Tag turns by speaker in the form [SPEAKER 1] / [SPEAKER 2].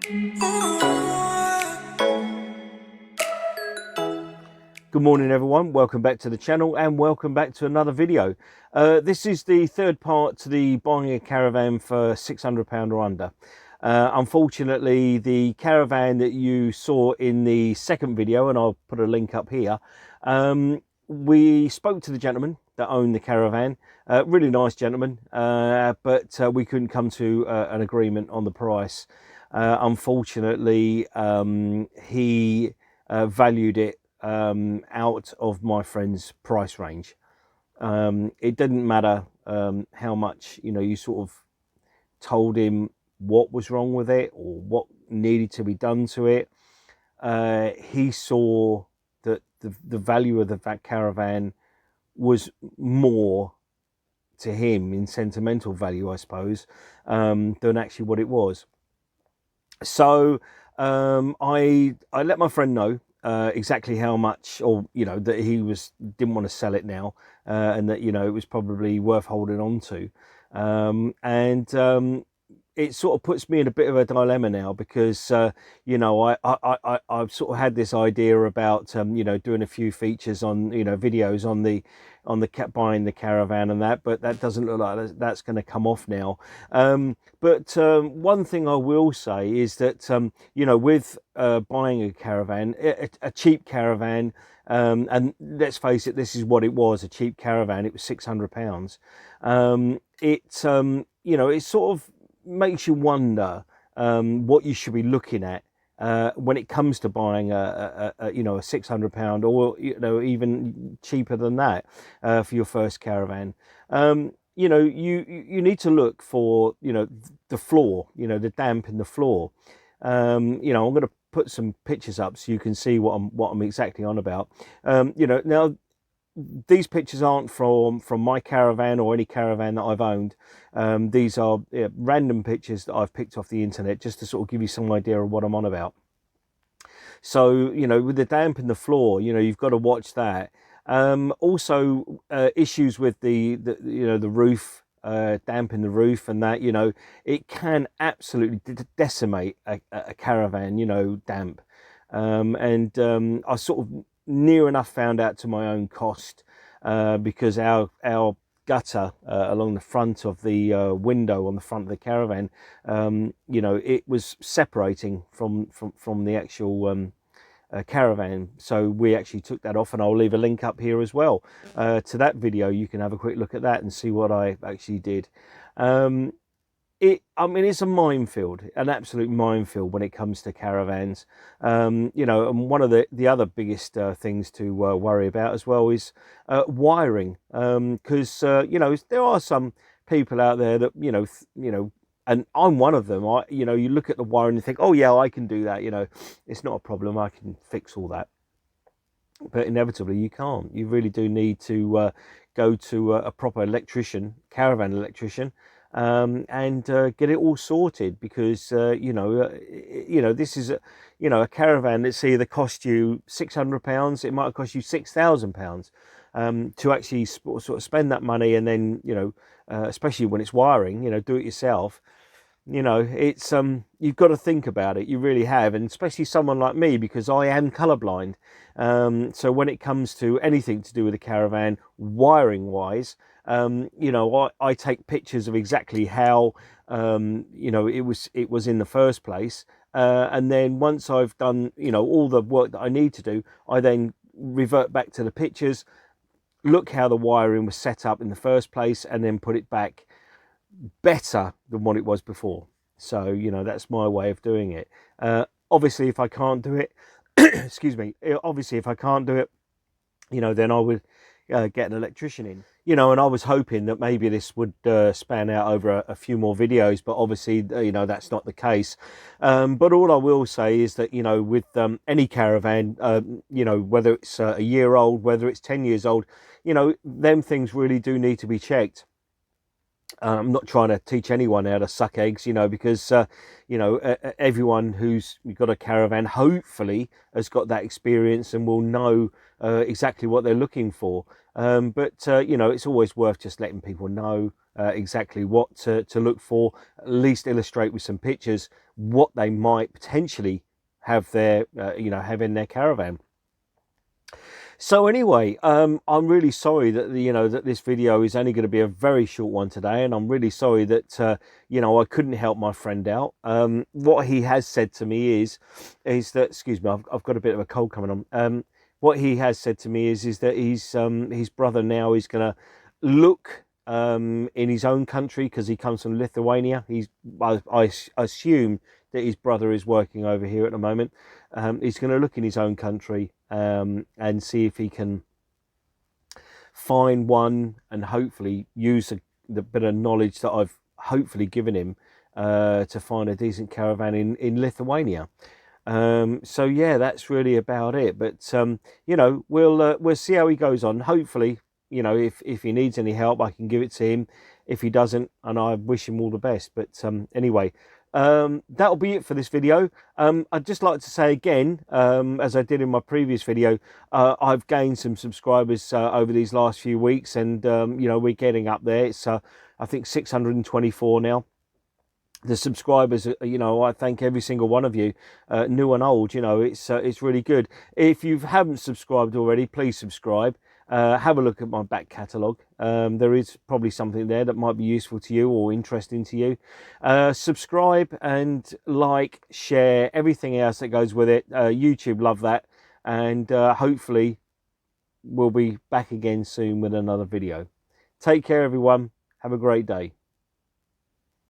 [SPEAKER 1] Good morning everyone, welcome back to the channel and welcome back to another video. This is the third part to the buying a caravan for £600 or under. Unfortunately, the caravan that you saw in the second video, and I'll put a link up here, we spoke to the gentleman that owned the caravan, really nice gentleman, but we couldn't come to an agreement on the price. Unfortunately, he valued it out of my friend's price range. It didn't matter how much you sort of told him what was wrong with it or what needed to be done to it. He saw that the value of that caravan was more to him in sentimental value, I suppose, than actually what it was. So I let my friend know exactly how much, or that he didn't want to sell it now, and that it was probably worth holding on to, and it sort of puts me in a bit of a dilemma now, because I've sort of had this idea about doing a few features on videos on the buying the caravan and that, but that doesn't look like that's going to come off now. But one thing I will say is that with buying a caravan, a cheap caravan, and let's face it, this is what it was, a cheap caravan. It was £600. It sort of makes you wonder what you should be looking at when it comes to buying a £600 or even cheaper than that for your first caravan. You need to look for the floor, the damp in the floor. I'm going to put some pictures up so you can see what I'm exactly on about. Now these pictures aren't from my caravan or any caravan that I've owned. These are random pictures that I've picked off the internet just to sort of give you some idea of what I'm on about. So with the damp in the floor, you've got to watch that. Also issues with the roof, damp in the roof, and that it can absolutely decimate a caravan, damp. I sort of near enough found out to my own cost, because our gutter along the front of the window on the front of the caravan, it was separating from the actual caravan. So we actually took that off, and I'll leave a link up here as well to that video. You can have a quick look at that and see what I actually did. I mean, it's a minefield, an absolute minefield when it comes to caravans. And one of the other biggest things to worry about as well is wiring, because there are some people out there that and I'm one of them. You look at the wiring and think, oh yeah, I can do that. It's not a problem. I can fix all that. But inevitably, you can't. You really do need to go to a proper electrician, caravan electrician, and get it all sorted, because this is a caravan that's either cost you £600, it might cost you £6,000 to actually sort of spend that money, and then especially when it's wiring, do it yourself. It's you've got to think about it. You really have, and especially someone like me, because I am colorblind. So when it comes to anything to do with a caravan, wiring wise, I take pictures of exactly how it was in the first place, and then once I've done all the work that I need to do, I then revert back to the pictures, look how the wiring was set up in the first place, and then put it back better than what it was before. So that's my way of doing it. Obviously if I can't do it excuse me, obviously if I can't do it, then I would get an electrician in, and I was hoping that maybe this would span out over a few more videos, but obviously that's not the case. But all I will say is that with any caravan, whether it's a year old, whether it's 10 years old, them things really do need to be checked. I'm not trying to teach anyone how to suck eggs, because everyone who's got a caravan hopefully has got that experience and will know exactly what they're looking for. But it's always worth just letting people know exactly what to look for, at least illustrate with some pictures what they might potentially have their have in their caravan. So anyway, I'm really sorry that that this video is only going to be a very short one today, and I'm really sorry that I couldn't help my friend out. What he has said to me is that, excuse me, I've got a bit of a cold coming on. What he has said to me is that his brother now is going to look in his own country, because he comes from Lithuania. I assume that his brother is working over here at the moment. He's going to look in his own country and see if he can find one, and hopefully use the bit of knowledge that I've hopefully given him to find a decent caravan in Lithuania. So yeah, that's really about it. But we'll see how he goes on. Hopefully, if he needs any help, I can give it to him. If he doesn't, and I wish him all the best. But anyway, that'll be it for this video. I'd just like to say again, as I did in my previous video, I've gained some subscribers over these last few weeks, and we're getting up there. It's I think 624 now. The subscribers, I thank every single one of you, new and old. It's really good. If you haven't subscribed already, please subscribe. Have a look at my back catalogue. There is probably something there that might be useful to you or interesting to you. Subscribe and like, share, everything else that goes with it. YouTube love that, and hopefully we'll be back again soon with another video. Take care, everyone. Have a great day.